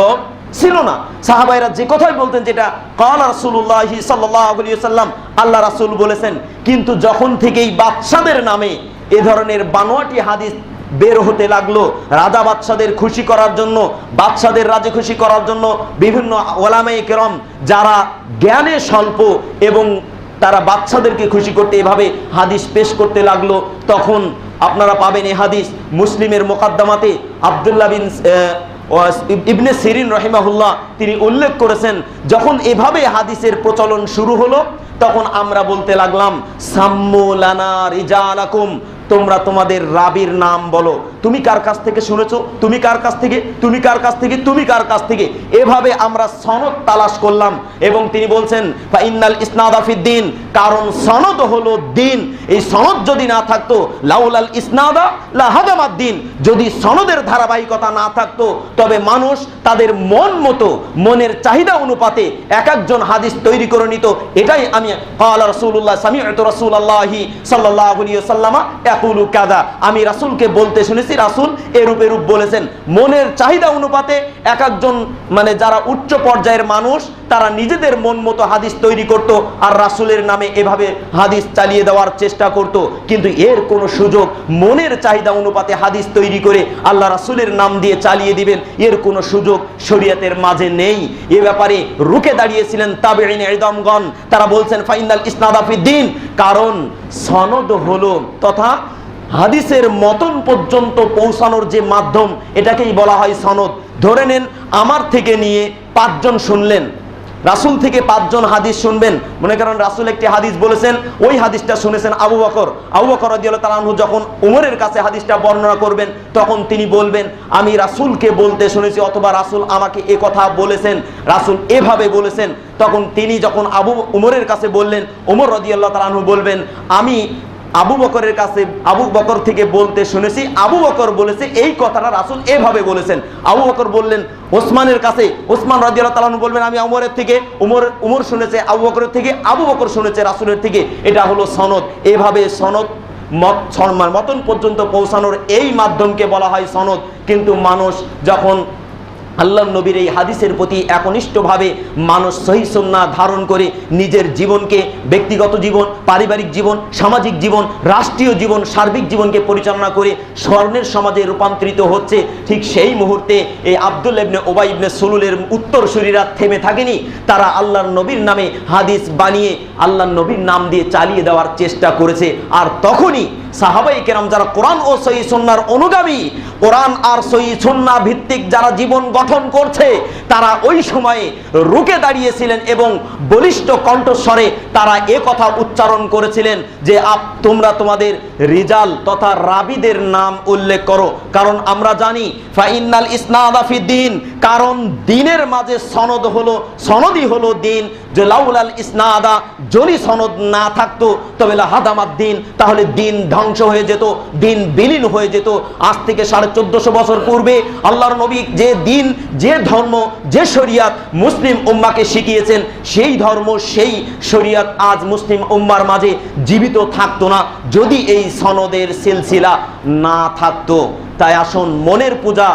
ছিল না। সাহাবাইরা যে কথাই বলতেন যেটা ক্বালা রাসূলুল্লাহি সাল্লাল্লাহু আলাইহি ওয়াসাল্লাম, আল্লাহ রাসূল বলেছেন, কিন্তু যখন থেকেই বাদশাদের নামে এ ধরনের বানোয়াটি হাদিস বের হতে লাগলো, রাজা বাদশাদের খুশি করার জন্য, বাদশাদের রাজি খুশি করার জন্য বিভিন্ন ওলামায়ে কেরাম যারা জ্ঞানে স্বল্প এবং তারা বাদশাদেরকে খুশি করতে এভাবে হাদিস পেশ করতে লাগলো, তখন আপনারা পাবেন এই হাদিস মুসলিমের মুকাদ্দামাতে আব্দুল্লাহ বিন ইবনে সিরিন রাহিমাহুল্লাহ তিনি উল্লেখ করেছেন, যখন এভাবে হাদিসের প্রচলন শুরু হলো তখন আমরা বলতে লাগলাম সাম্মু লানা রিজালাকুম, তোমরা তোমাদের রাবির নাম বলো, তুমি কার কাছ থেকে শুনেছো, তুমি কার কাছ থেকে, তুমি কার কাছ থেকে, তুমি কার কাছ থেকে, এভাবে আমরা সনদ তালাশ করলাম। এবং তিনি বলছেন ফাইনাল ইসনাদা ফিদ্দিন, কারণ সনদ হলো দিন। এই সনদ যদি না থাকতো লাউলাল ইসনাদা লাহাদামাদ দিন, যদি সনদের ধারাবাহিকতা না থাকতো তবে মানুষ তাদের মন মতো, মনের চাহিদা অনুপাতে এক একজন হাদিস তৈরি করে নিত। এটাই আমি ক্বালা রাসূলুল্লাহ সামি'তু রাসূলুল্লাহি সাল্লাল্লাহু আলাইহি ওয়াসাল্লাম ইয়াকুলু কাযা, আমি রাসূলকে বলতে শুনেছি, রাসূল এরূপ এরূপ বলেছেন। মনের চাহিদা অনুপাতে এক একজন মানে যারা উচ্চ পর্যায়ের মানুষ তারা নিজেদের মন মতো হাদিস তৈরি করত আর রাসূলের নামে এভাবে হাদিস চালিয়ে দেওয়ার চেষ্টা করত। কিন্তু এর কোনো সুযোগ, মনের চাহিদা অনুপাতে হাদিস তৈরি করে আল্লাহ রাসূলের নাম দিয়ে চালিয়ে দিবেন, এর কোনো সুযোগ শরীয়তের মাঝে নেই। এ ব্যাপারে রুখে দাঁড়িয়েছিলেন তাবেঈন ইদমগণ। তারা বলছেন ফাইনাল ইসনাদা ফিদ্দিন, কারণ সনদ হলো তথা হাদিসের মতন পর্যন্ত পৌঁছানোর যে মাধ্যম, এটাকেই বলা হয় সনদ। ধরে নেন আমার থেকে নিয়ে 5 জন শুনলেন, রাসূল থেকে 5 জন হাদিস শুনবেন। মনে করেন রাসূল একটি হাদিস বলেছেন, ওই হাদিসটা শুনেছেন আবু বকর। আবু বকর রাদিয়াল্লাহু তাআলা আনহু যখন উমরের কাছে হাদিসটা বর্ণনা করবেন, তখন তিনি বলবেন আমি রাসূলকে বলতে শুনেছি, অথবা রাসূল আমাকে এ কথা বলেছেন, রাসূল এভাবে বলেছেন। তখন তিনি যখন উমরের কাছে বললেন, উমর রাদিয়াল্লাহু তাআলা আনহু বলবেন আমি আবু বকরের কাছে, আবু বকর থেকে বলতে শুনেছি, আবু বকর বলেছে এই কথাটা রাসূল এভাবে বলেছেন। আবু বকর বললেন ওসমানের কাছে, ওসমান রাদিয়াল্লাহু তাআলা আনহু বলবেন আমি উমরের থেকে, উমর শুনেছে আবু বকরের থেকে, আবু বকর শুনেছে রাসূলের থেকে। এটা হলো সনদ। এভাবে সনদ মতন পর্যন্ত পৌঁছানোর এই মাধ্যমকে বলা হয় সনদ। কিন্তু মানুষ যখন আল্লাহর নবীর এই হাদিসের প্রতি একনিষ্ঠভাবে মানুষ সহিহ সুন্নাহ ধারণ করে নিজের জীবনকে, ব্যক্তিগত জীবন, পারিবারিক জীবন, সামাজিক জীবন, রাষ্ট্রীয় জীবন, সার্বিক জীবনকে পরিচালনা করে স্বর্ণের সমাজে রূপান্তরিত হচ্ছে, ঠিক সেই মুহূর্তে এই আব্দুল্লাহ ইবনে উবাই ইবনে সুলুলের উত্তরসূরিরা থেমে থাকেনি। তারা আল্লাহর নবীর নামে হাদিস বানিয়ে আল্লাহর নবীর নাম দিয়ে চালিয়ে দেওয়ার চেষ্টা করেছে। আর তখনই সাহাবায়ে কেরাম যারা কোরআন ও সহিহ সুন্নাহর অনুগামী, কোরআন আর সহিহ সুন্নাহ ভিত্তিক যারা জীবন গঠন করছে, তারা ওই সময়ে রুখে দাঁড়িয়েছিলেন এবং বলিষ্ঠ কণ্ঠস্বরে তারা এ কথা উচ্চারণ করেছিলেন যে তোমরা তোমাদের রিজাল তথা রাবিদের নাম উল্লেখ করো। কারণ আমরা জানি ফাইনাল ইসনাদা ফিদ্দিন, কারণ দিনের মাঝে সনদ হলো, সনদই হলো দিন। যে লাউলাল ইসনাদা, যদি সনদ না থাকতো তবে লাহাদামাদ দিন, তাহলে দিন ধ্বংস হয়ে যেত, দিন বিলীন হয়ে যেত। আজ থেকে 1450 বছর পূর্বে আল্লাহর নবী যে দিন, যে ধর্ম, যে শরিয়াত মুসলিম উম্মাকে শিখিয়েছেন, সেই ধর্ম, সেই শরিয়াত আজ মুসলিম উম্মার মাঝে জীবিত থাকতো না যদি এই সনদের সিলসিলা না থাকতো। তাই আসুন, মনের পূজা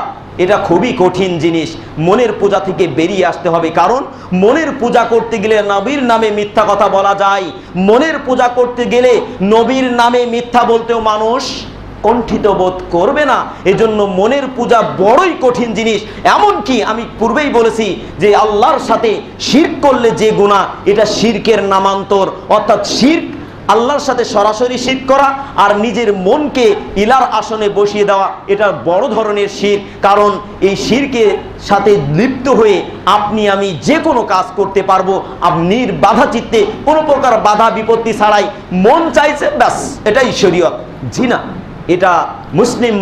এটা খুবই কঠিন জিনিস। মনের পূজা থেকে বেরিয়ে আসতে হবে, কারণ মনের পূজা করতে গেলে নবীর নামে মিথ্যা কথা বলা যায়। মনের পূজা করতে গেলে নবীর নামে মিথ্যা বলতেও মানুষ কণ্ঠিত বোধ করবে না। এজন্য মনের পূজা বড়ই কঠিন জিনিস। এমনকি আমি পূর্বেই বলেছি যে আল্লাহর সাথে শিরক করলে যে গুনাহ, এটা শিরকের নামান্তর। অর্থাৎ শিরক আল্লাহর সাথে সরাসরি শিরক করা আর নিজের মনকে ইলার আসনে বসিয়ে দেওয়া, এটা বড় ধরনের শিরক। কারণ এই শিরকের সাথে লিপ্ত হয়ে আপনি আমি যে কোনো কাজ করতে পারবো, আপনি বাধা চিত্তে, কোনো প্রকার বাধা বিপত্তি ছাড়াই মন চাইছে ব্যাস এটাই শরীয়ত। জি না, এটা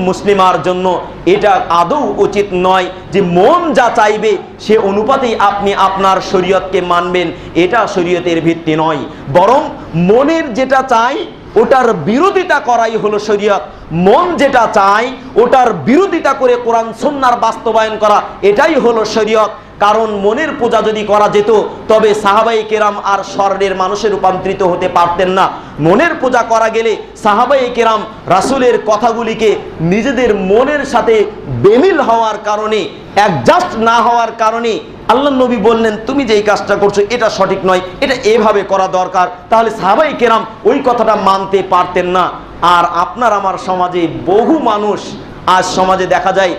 মুসলিমার জন্য এটা আদৌ উচিত নয় যে মন যা চাইবে সে অনুপাতেই আপনি আপনার শরীয়তকে মানবেন। এটা শরীয়তের ভিত্তি নয়, বরং মনের যেটা চাই ওটার বিরোধিতা করাই হলো শরীয়ত। মন যেটা চায় ওটার বিরোধিতা করে কোরআন সুন্নাহর বাস্তবায়ন করা, এটাই হলো শরীয়ত। কারণ মনের পূজা যদি করা যেত তবে সাহাবায়ে কেরাম আর স্বর্ণের মানুষে রূপান্তরিত হতে পারতেন না। মনের পূজা করা গেলে সাহাবায়ে কেরাম রাসূলের কথাগুলিকে নিজেদের মনের সাথে বেমিল হওয়ার কারণে, অ্যাডজাস্ট না হওয়ার কারণে আল্লাহ নবী বললেন তুমি যে এই কাজটা করছো এটা সঠিক নয়, এটা এভাবে করা দরকার, তাহলে সাহাবায়ে কেরাম ওই কথাটা মানতে পারতেন না। আর আপনার আমার সমাজে বহু মানুষ, আজ সমাজে দেখা যায়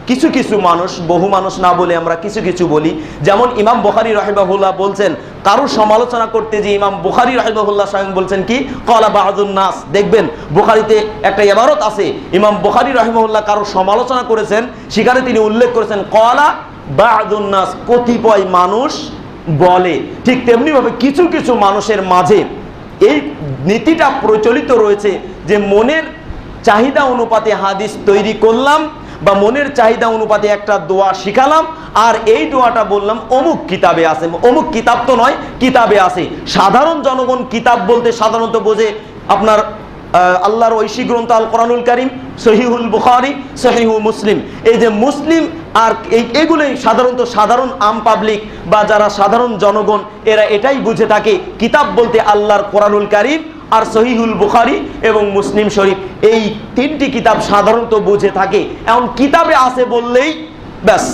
কিছু কিছু মানুষ, বহু মানুষ না বলে আমরা কিছু কিছু বলি। যেমন ইমাম বুখারী রাহিমাহুল্লাহ বলছেন, কারো সমালোচনা করতে যে ইমাম বুখারী রাহিমাহুল্লাহ স্বয়ং বলছেন কি ক্বালা বা'দুন নাস। দেখবেন বুখারীতে একটা ইবারত আছে, ইমাম বুখারী রাহিমাহুল্লাহ কারো সমালোচনা করেছেন, সেখানে তিনি উল্লেখ করেছেন ক্বালা বা'দুন নাস, কতিপয় মানুষ বলে। ঠিক তেমনিভাবে কিছু কিছু মানুষের মাঝে এই নীতিটা প্রচলিত রয়েছে যে মনের চাহিদা অনুপাতে হাদিস তৈরি করলাম বা মনের চাহিদা অনুপাতে একটা দোয়া শিখালাম, আর এই দোয়াটা বললাম অমুক কিতাবে আছে। অমুক কিতাব তো নয়, কিতাবে আছে। সাধারণ জনগণ কিতাব বলতে সাধারণত বোঝে আপনার আল্লাহর ঐশী গ্রন্থ আল কোরআনুল কারীম, সহিহুল বুখারী, সহিহু মুসলিম। এই যে মুসলিম আর এগুলোই সাধারণত সাধারণ আম পাবলিক বা যারা সাধারণ জনগণ এরা এটাই বুঝে থাকে। কিতাব বলতে আল্লাহর কোরআনুল কারীম আর সহিহুল বুখারী এবং মুসলিম শরীফ, এই তিনটি কিতাব সাধারণত বুঝে থাকে। এখন কিতাবে আছে বললেই ব্যাস,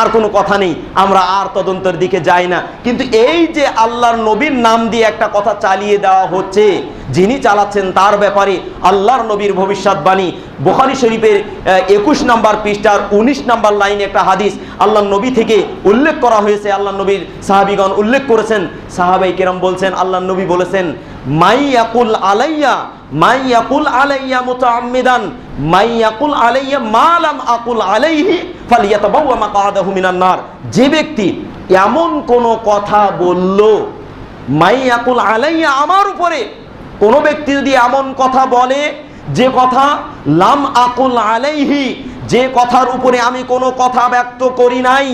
আর কোনো কথা নেই, আমরা আর তদন্তের দিকে যাই না। কিন্তু এই যে আল্লাহর নবীর নাম দিয়ে একটা কথা চালিয়ে দেওয়া হচ্ছে, যিনি চালাচ্ছেন তার ব্যাপারে আল্লাহর নবীর ভবিষ্যৎবাণী বুখারী শরীফের 21 নম্বর পৃষ্ঠার 19 নম্বর লাইনে একটা হাদিস আল্লাহর নবী থেকে উল্লেখ করা হয়েছে। আল্লাহর নবীর সাহাবীগণ উল্লেখ করেছেন, সাহাবাই কেরাম বলছেন আল্লাহর নবী বলেছেন, মাই ইয়াকুল আলাইয়া মুতাআম্মিদান মাই ইয়াকুল আলাইয়া মা লাম আকুল আলাইহি ফালিয়াতাবাওয়া মাকআদাহু মিনান নার। যে ব্যক্তি এমন কোন কথা বলল, মাই ইয়াকুল আলাইয়া, আমার উপরে কোন ব্যক্তি যদি এমন কথা বলে যে কথা লাম আকুল আলাইহি, যে কথার উপরে আমি কোনো কথা ব্যক্ত করি নাই,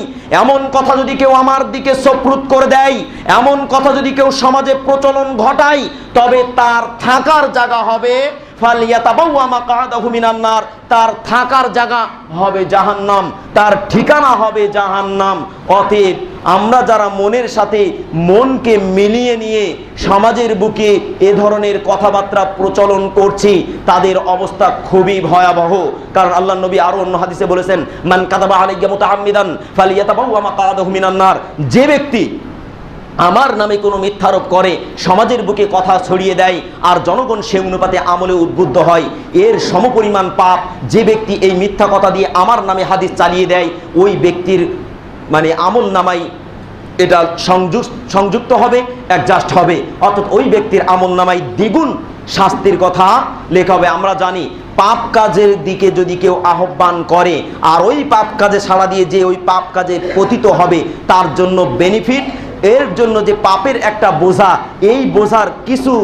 এমন কথা যদি কেউ আমার দিকে সপ্রুত করে দেয়, এমন কথা যদি কেউ সমাজে প্রচলন ঘটায়, তবে তার থাকার জায়গা হবে ফালিয়াতাবাওয়া মাকআদাহু মিনান নার, তার থাকার জায়গা হবে জাহান্নাম, তার ঠিকানা হবে জাহান্নাম। অতএব আমরা যারা মনের সাথে মনকে মিলিয়ে নিয়ে সমাজের বুকে এ ধরনের কথাবার্তা প্রচলন করছি, তাদের অবস্থা খুবই ভয়াবহ। কারণ আল্লাহর নবী আরো অন্য হাদিসে বলেছেন, মান কাযাবা আলাইয়া মুতাআম্মিদান ফালিয়াতাবাওয়া মাকআদাহু মিনান নার। যে ব্যক্তি আমার নামে কোনো মিথ্যারোপ করে, সমাজের বুকে কথা ছড়িয়ে দেয়, আর জনগণ সে অনুপাতে আমলে উদ্বুদ্ধ হয়, এর সমপরিমাণ পাপ যে ব্যক্তি এই মিথ্যা কথা দিয়ে আমার নামে হাদিস চালিয়ে দেয়, ওই ব্যক্তির মানে আমল নামাই এটা সংযুক্ত হবে, অ্যাডজাস্ট হবে। অর্থাৎ ওই ব্যক্তির আমল নামাই দ্বিগুণ শাস্তির কথা লেখা হবে। আমরা জানি পাপ কাজের দিকে যদি কেউ আহ্বান করে আর ওই পাপ কাজে সাড়া দিয়ে যে ওই পাপ কাজে পতিত হবে, তার জন্য বেনিফিট, এর জন্য যে পাপের একটা বোঝা, এই বোঝার কিছু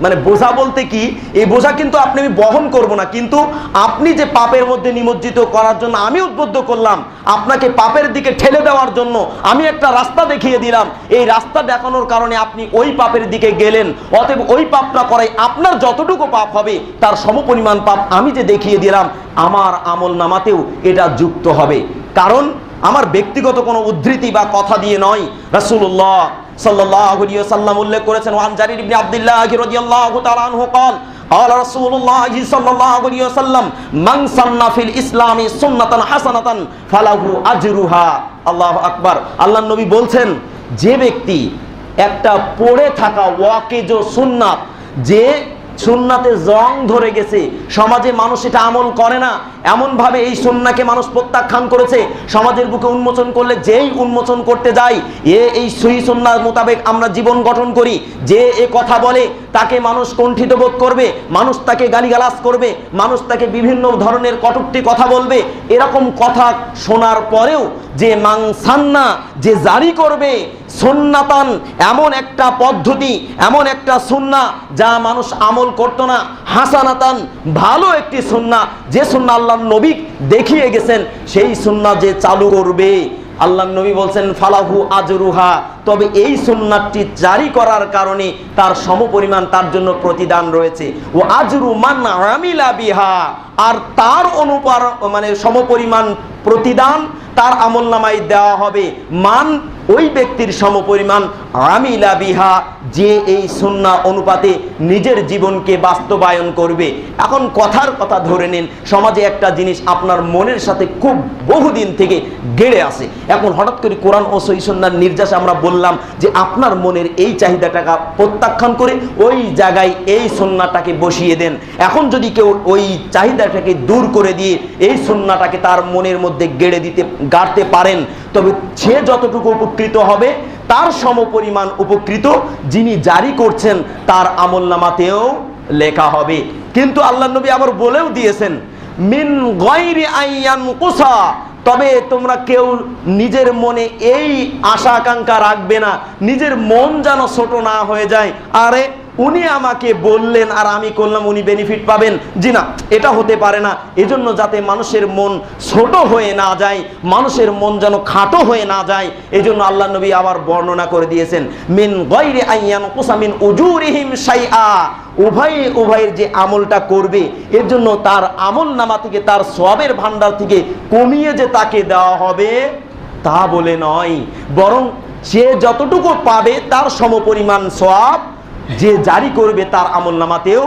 মানে বোঝা বলতে কি, এই বোঝা কিন্তু আপনি আমি বহন করব না, কিন্তু আপনি যে পাপের মধ্যে নিমজ্জিত করার জন্য আমি উদ্বুদ্ধ করলাম, আপনাকে পাপের দিকে ঠেলে দেওয়ার জন্য আমি একটা রাস্তা দেখিয়ে দিলাম, এই রাস্তা দেখানোর কারণে আপনি ওই পাপের দিকে গেলেন। অতএব ওই পাপটা করাই আপনার যতটুকু পাপ হবে তার সমপরিমাণ পাপ আমি যে দেখিয়ে দিলাম আমার আমল নামাতেও এটা যুক্ত হবে। কারণ আমার ব্যক্তিগত কোনো উদ্ধৃতি বা কথা দিয়ে নয়, রাসূলুল্লাহ সাল্লাল্লাহু আলাইহি ওয়াসাল্লাম উল্লেখ করেছেন, ওয়ান জারির ইবনে আব্দুল্লাহ রাদিয়াল্লাহু তাআলা আনহু قال قال رسول الله صلى الله عليه وسلم من سن في الاسلام سنة حسنة فله اجرها। আল্লাহু আকবার। আল্লাহর নবী বলছেন, যে ব্যক্তি একটা পড়ে থাকা ওয়াকিজ সুন্নাত, যে সুন্নাতে জং ধরে গেছে, সমাজে মানুষ এটা আমল করে না, এমনভাবে এই সুন্নাহকে মানুষ প্রত্যাখ্যান করেছে, সমাজের বুকে উন্মোচন করলে যেই উন্মোচন করতে যায় এই সহি সুন্নাহ মোতাবেক আমরা জীবন গঠন করি, যে এ কথা বলে তাকে মানুষ কণ্ঠিত বোধ করবে, মানুষ তাকে গালিগালাজ করবে, মানুষ তাকে বিভিন্ন ধরনের কটূক্তি কথা বলবে। এরকম কথা শোনার পরেও যে মাংসান্না, যে জারি করবে সুন্নাতান, এমন একটা পদ্ধতি, এমন একটা সুন্নাহ যা মানুষ আমল করতো না, হাসানাতান, ভালো একটি সুন্নাহ, যে সুন্নাহ আল্লাহর নবী দেখিয়ে গেছেন, সেই সুন্নাহ যে চালু করবে, আল্লাহর নবী বলছেন ফালাহু আজরুহা, তবে এই সুন্নাতটি জারি করার কারণে তার সমপরিমাণ তার জন্য প্রতিদান রয়েছে। ও আজরু মান আমিলা বিহা, আর তার মানে সমপরিমাণ প্রতিদান তার আমলনামায় দেওয়া হবে, মান ওই ব্যক্তির সমপরিমাণ আমিলা বিহা, যে এই সুন্নাহ অনুপাতে নিজের জীবনকে বাস্তবায়ন করবে। এখন কথার কথা ধরে নিন, সমাজে একটা জিনিস আপনার মনের সাথে খুব বহুদিন থেকে গেড়ে আসে, এখন হঠাৎ করে কোরআন ও সহিহ সুন্নাহর নির্যাসে আমরা বললাম যে আপনার মনের এই চাহিদাটাকে প্রত্যাখ্যান করে ওই জায়গায় এই সুন্নাহটাকে বসিয়ে দেন। এখন যদি কেউ ওই চাহিদাটাকে দূর করে দিয়ে এই সুন্নাহটাকে তার মনের মধ্যে গাড়তে পারেন, তবে সে যতটুকু উপকৃত হবে তার সমপরিমাণ উপকৃত যিনি জারি করছেন তার আমলনামাতেও লেখা হবে। কিন্তু আল্লাহর নবী আবার বলেও দিয়েছেন, মিন গায়রি আইয়ান কুসা, তবে তোমরা কেউ নিজের মনে এই আশা আকাঙ্ক্ষা রাখবে না, নিজের মন যেন ছোট না হয়ে যায়, আরে উনি আমাকে বললেন আর আমি করলাম, উনি বেনিফিট পাবেন? জি না, এটা হতে পারে না। এজন্য যাতে মানুষের মন ছোট হয়ে না যায়, মানুষের মন যেন খাটো হয়ে না যায়, এজন্য আল্লাহ নবী আবার বর্ণনা করে দিয়েছেন, মিন গায়রি আইয়ান কুসা মিন উজুরিহিম শাইআ, উভয়ের যে আমলটা করবে এর জন্য তার আমল নামা থেকে, তার সওয়াবের ভান্ডার থেকে কমিয়ে যে তাকে দেওয়া হবে তা বলে নয়, বরং সে যতটুকু পাবে তার সমপরিমাণ সওয়াব যে জারি করবে তার আমল নামাতেও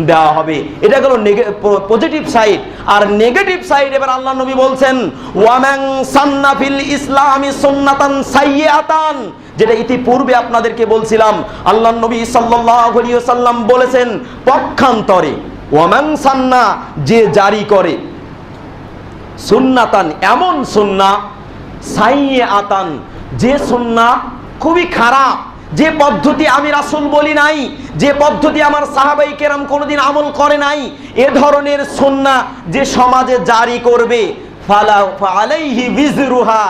দেওয়া হবে। এটা গেল পজিটিভ সাইড। আর নেগেটিভ সাইড এবার আল্লাহ নবী বলছেন, ওয়ামান সান্না ফিল ইসলামি সুন্নাতান সাইয়্যাতান, যেটা ইতিপূর্বে আপনাদেরকে বলছিলাম, আল্লাহ নবী সাল্লাল্লাহু আলাইহি ওয়াসাল্লাম বলেছেন পক্ষান্তরে, ওয়ামান সান্না, যে জারি করে, সুন্নাতান, এমন সুন্নাহ, সাইয়্যাতান, যে সুন্নাহ খুবই খারাপ, যে পদ্ধতি আমি রাসূল বলি নাই, যে পদ্ধতি আমার সাহাবায়ে কেরাম কোনোদিন আমল করে নাই, এ ধরনের সুন্নাহ যে সমাজে জারি করবে, ফালাইহি বিজরুহা,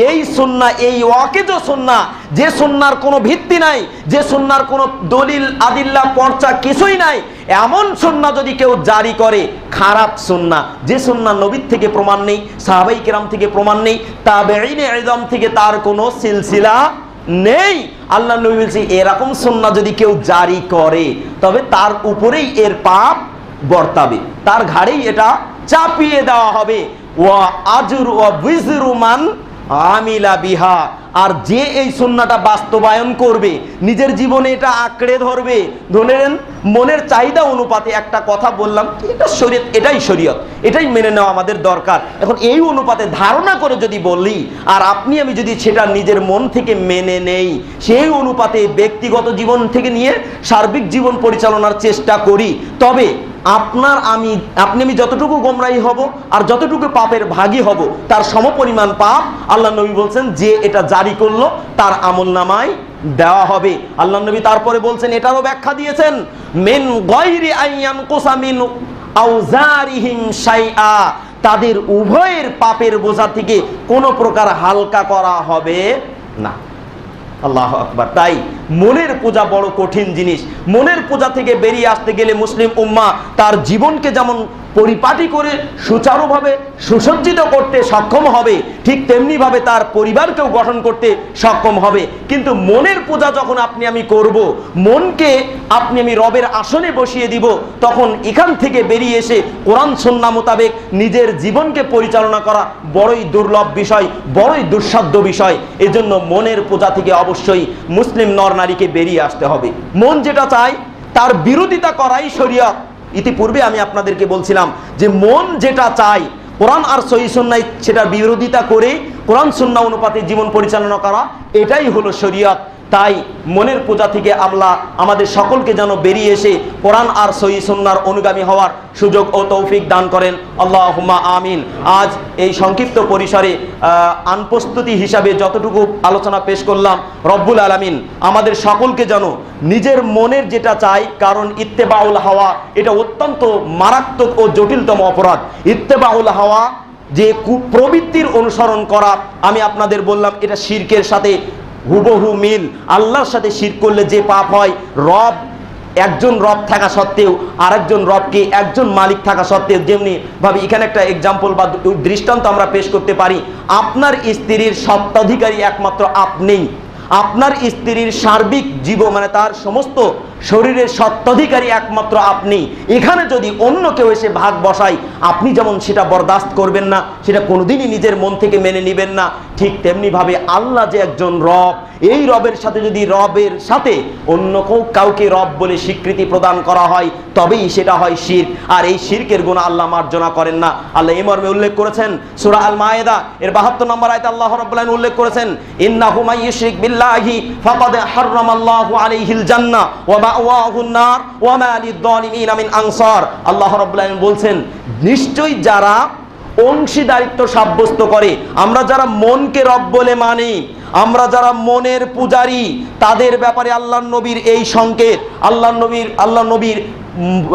এই সুন্নাহ, এই ওয়াকিদ সুন্নাহ, যে সুন্নাহর কোনো ভিত্তি নাই, যে সুন্নাহর কোনো দলিল আদিল্লা পর্চা কিছুই নাই, এমন সুন্নাহ যদি কেউ জারি করে, খারাপ সুন্নাহ, যে সুন্নাহ নবীর থেকে প্রমাণ নেই, সাহাবায়ে কেরাম থেকে প্রমাণ নেই, তাবেঈনে ইযম থেকে তার কোনো সিলসিলা নেই, আল্লাহ নবী বলছে এরকম সুন্নাহ যদি কেউ জারি করে তবে তার উপরেই এর পাপ বর্তাবে, তার ঘাড়েই এটা চাপিয়ে দেওয়া হবে। ওয়া আজরু ওয়া বিজরু মান আমিলা বিহা, আর যে এই সুন্নাহটা বাস্তবায়ন করবে, নিজের জীবনে এটা আঁকড়ে ধরবে, ধরেন মনের চাহিদা অনুপাতে একটা কথা বললাম, এটা শরীয়ত, এটাই শরীয়ত, এটাই মেনে নেওয়া আমাদের দরকার। এখন এই অনুপাতে ধারণা করে যদি বলি আর আপনি আমি যদি সেটা নিজের মন থেকে মেনে নেই, সেই অনুপাতে ব্যক্তিগত জীবন থেকে নিয়ে সার্বিক জীবন পরিচালনার চেষ্টা করি, তবে আপনি আমি যতটুকু গোমরাহী হব আর যতটুকু পাপের ভাগী হব তার সমপরিমাণ পাপ আল্লাহ নবী বলছেন যে এটা জারি করলো তার আমলনামায় দেওয়া হবে। আল্লাহ নবী তারপরে বলছেন, এটারও ব্যাখ্যা দিয়েছেন, মিন গায়রি আইয়ান কুসা মিন আওজারিহিম শাইআ, তাদের উভয়ের পাপের বোঝা থেকে কোনো প্রকার হালকা করা হবে না। আল্লাহু আকবার। তাই মনের পূজা বড় কঠিন জিনিস। মনের পূজা থেকে বেরিয়ে আসতে গেলে মুসলিম উম্মাহ তার জীবনকে যেমন পরিপাটি করে সুচারুভাবে সুসজ্জিত করতে সক্ষম হবে, ঠিক তেমনিভাবে তার পরিবারকেও গঠন করতে সক্ষম হবে। কিন্তু মনের পূজা যখন আপনি আমি করব, মনকে আপনি আমি রবের আসনে বসিয়ে দিব, তখন এখান থেকে বেরিয়ে এসে কোরআন সুন্নাহ মোতাবেক নিজের জীবনকে পরিচালনা করা বড়ই দুর্লভ বিষয়, বড়ই দুঃসাধ্য বিষয়। এজন্য মনের পূজা থেকে অবশ্যই মুসলিম নর নারীকে বেরিয়ে আসতে হবে। মন যেটা চায় তার বিরোধিতা করাই শরীয়ত। ইতিপূর্বে আমি আপনাদেরকে বলছিলাম যে মন যেটা চায় কোরআন আর সহিহ সুন্নাহ সেটার বিরোধিতা করে কোরআন সুন্নাহ অনুপাতে জীবন পরিচালনা করা, এটাই হলো শরীয়ত। তাই মনের পূজা থেকে আল্লাহ আমাদের সকলকে যেন বেরিয়ে এসে কোরআন আর সহিহ সুন্নাহর অনুগামী হওয়ার সুযোগ ও তৌফিক দান করেন, আল্লাহুম্মা আমিন। আজ এই সংক্ষিপ্ত পরিসরে আনপ্রস্তুতি হিসাবে যতটুকু আলোচনা পেশ করলাম, রব্বুল আলামিন আমাদের সকলকে যেন নিজের মনের যেটা চাই, কারণ ইত্তেবাউল হাওয়া এটা অত্যন্ত মারাত্মক ও জটিলতম অপরাধ। ইত্তেবাউল হাওয়া যে কুপ্রবৃত্তির অনুসরণ করা, আমি আপনাদের বললাম এটা শিরকের সাথে হুবহু মিল। আল্লাহর সাথে শিরক করলে যে পাপ হয়, রব একজন রব থাকা সত্ত্বেও আরেকজন রবকে, একজন মালিক থাকা সত্ত্বেও, যেমনি ভাবে এখানে একটা এক্সাম্পল বা দৃষ্টান্ত আমরা পেশ করতে পারি, আপনার স্ত্রীর স্বত্বাধিকারী একমাত্র আপনিই, আপনার স্ত্রীর সার্বিক জীব মানে তার সমস্ত শরীরের স্বত্বাধিকারী একমাত্র আপনি। এখানে যদি অন্য কেউ এসে ভাগ বসায়, আপনি যেমন সেটা বরদাস্ত করবেন না, সেটা কোনোদিনই নিজের মন থেকে মেনে নেবেন না, ঠিক তেমনিভাবে আল্লাহ যে একজন রব, এই রবের সাথে যদি রবের সাথে অন্য কাউকে রব বলে স্বীকৃতি প্রদান করা হয়, তবেই সেটা হয় শিরক। আর এই শিরকের গুনাহ আল্লাহ মার্জনা করেন না। আল্লাহ এই মর্মে উল্লেখ করেছেন সূরা আল মায়েদা এর 72 নম্বর আয়াতে আল্লাহ রাব্বুল আলামিন উল্লেখ করেছেন, ইন্নাহু মান ইউশরিক বিল্লাহি ফাকাদ হারামাল্লাহু আলাইহিল জান্নাহ ওয়া মাওয়াহুন নার ওয়া মা লিয-যালিমিনা মিন আনসার। আল্লাহ রাব্বুল আলামিন বলছেন, নিশ্চয়ই যারা অংশীদারিত্ব সাব্যস্ত করে, আমরা যারা মনকে রব বলে মানি, আমরা যারা মনের পূজারী তাদের ব্যাপারে আল্লাহর নবীর এই সংকেত, আল্লাহ নবীর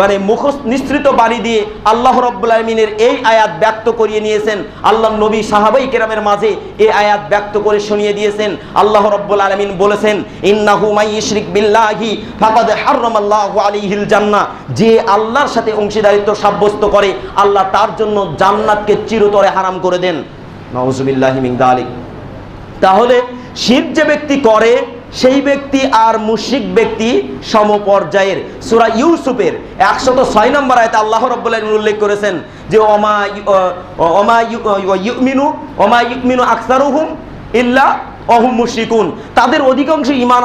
মানে মুখস্থ নিঃসৃত বাণী দিয়ে আল্লাহ রাব্বুল আলামিনের এই আয়াত ব্যক্ত করিয়ে নিয়েছেন। আল্লাহর নবী সাহাবাই কেরামের মাঝে এই আয়াত ব্যক্ত করে শুনিয়ে দিয়েছেন। আল্লাহ রাব্বুল আলামিন বলেছেন, ইন্নাহু মাই ইশরিক বিল্লাহি ফাকাদ হারামাল্লাহু আলাইহিল জান্নাহ, যে আল্লাহর সাথে অংশীদারিত্ব সাব্যস্ত করে আল্লাহ তার জন্য জান্নাতকে চিরতরে হারাম করে দেন। নাউযুবিল্লাহি মিন যালিক। তাহলে শিরক যে ব্যক্তি করে সেই ব্যক্তি আর মুশরিক ব্যক্তি সমপর্যায়ের। সূরা ইউসুফের 106 নম্বর আয়াতে আল্লাহ রাব্বুল আলামিন উল্লেখ করেছেন যে ওমা ইউমিনু আকসারুহুম ইল্লা ওহুম মুশরিকুন, তাদের অধিকাংশ ঈমান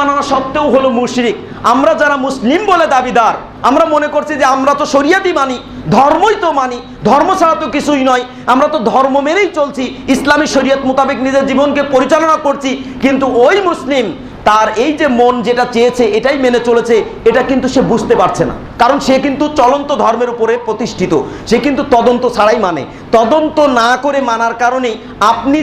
আনা সত্ত্বেও হলো মুশরিক। আমরা যারা মুসলিম বলে দাবিদার, আমরা মনে করছি যে আমরা তো শরিয়াতই মানি, ধর্মই তো মানি, ধর্ম ছাড়া তো কিছুই নয়, আমরা তো ধর্ম মেনেই চলছি, ইসলামী শরিয়ত মোতাবেক নিজের জীবনকে পরিচালনা করছি। কিন্তু ওই মুসলিম তার এই যে মন যেটা চেয়েছে এটাই মেনে চলেছে, এটা কিন্তু সে বুঝতে পারছে না, কারণ সে কিন্তু চলন্ত ধর্মের উপরে প্রতিষ্ঠিত, সে কিন্তু তদন্ত ছাড়াই মানে। তদন্ত না করে মানার কারণেই আপনি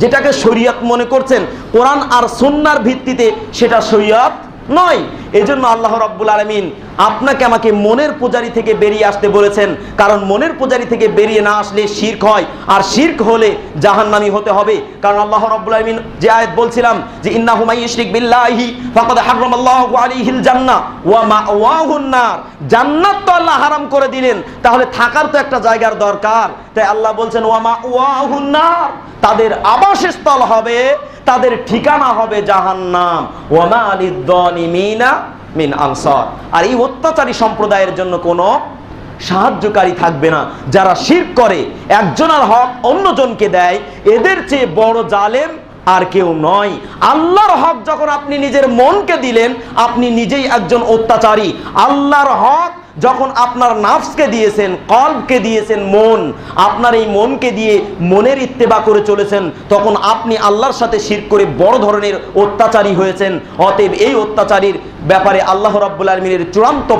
যেটাকে শরিয়ত মনে করছেন কোরআন আর সুন্নাহর ভিত্তিতে সেটা শরিয়ত নয়। এজন্য আল্লাহ রাব্বুল আলামিন আপনাকে আমাকে মনের পূজারি থেকে বেরিয়ে আসতে বলেছেন, কারণ মনের পূজারি থেকে বেরিয়ে না আসলে শিরক হয়, আর শিরক হলে জাহান্নামী হতে হবে। কারণ আল্লাহ রাব্বুল আলামিন যে আয়াত বলছিলাম যে ইন্নাহু মাই ইশরিক বিল্লাহি ফাকাদ হারামাল্লাহু আলাইহিল জান্নাহ ওয়া মাওয়াহুন নার, জান্নাত তো আল্লাহ হারাম করে দিলেন, তাহলে থাকার তো একটা জায়গার দরকার। তাই আল্লাহ বলছেন ওয়া মাওয়াহুন নার, তাদের আবাসস্থল হবে, তাদের ঠিকানা হবে জাহান্নাম। ওয়া মা লিয-যালিমিনা মিন আনসার, আর এই অত্যাচারী সম্প্রদায়ের জন্য কোনো সাহায্যকারী থাকবে না। যারা শিরক করে, একজনের হক অন্যজনকে দেয়, এদের চেয়ে বড় জালেম আর কেউ নয়। আল্লাহর হক যখন আপনি নিজের মনকে দিলেন, আপনি নিজেই একজন অত্যাচারী। আল্লাহর হক যখন আপনার নাফসকে দিয়েছেন, কলবকে দিয়েছেন, মন, আপনার এই মনকে দিয়ে মনের ইত্তেবা করে চলেছেন, তখন আপনি আল্লাহর সাথে শিরক করে বড় ধরনের অত্যাচারী হয়েছেন। অতএব এই অত্যাচারীর ব্যাপারে আল্লাহ রাব্বুল আলামিনের চূড়ান্ত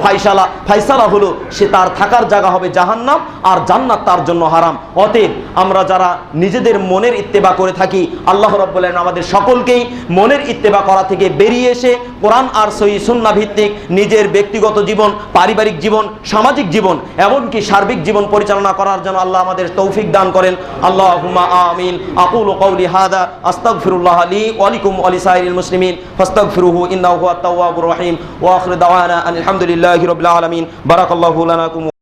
ফায়সালা হলো সে তার থাকার জায়গা হবে জাহান্নাম, আর জান্নাত তার জন্য হারাম। অতএব আমরা যারা নিজেদের মনের ইত্তেবা করে থাকি, আল্লাহ রাব্বুল আলামিন আমাদের সকলকেই মনের ইত্তেবা করা থেকে বেরিয়ে এসে কোরআন আর সহিহ সুন্নাহ ভিত্তিক নিজের ব্যক্তিগত জীবন, পারিবারিক জীবন, সামাজিক জীবন, এমনকি সার্বিক জীবন পরিচালনা করার জন্য আল্লাহ আমাদের তৌফিক দান করেন। আল্লাহুম্মা আমিন। আকুলু কওলি হাযা আস্তাগফিরুল্লাহ লি ওয়া লাকুম ওয়া লিসাইরিল মুসলিমিন ফাস্তাগফিরুহু ইন্নাহু হুয়াত তাওয়াবুর রহিম ওয়া আখিরু দাওয়ানা আলহামদুলিল্লাহি রাব্বিল আলামিন। বারাকাল্লাহু লানা।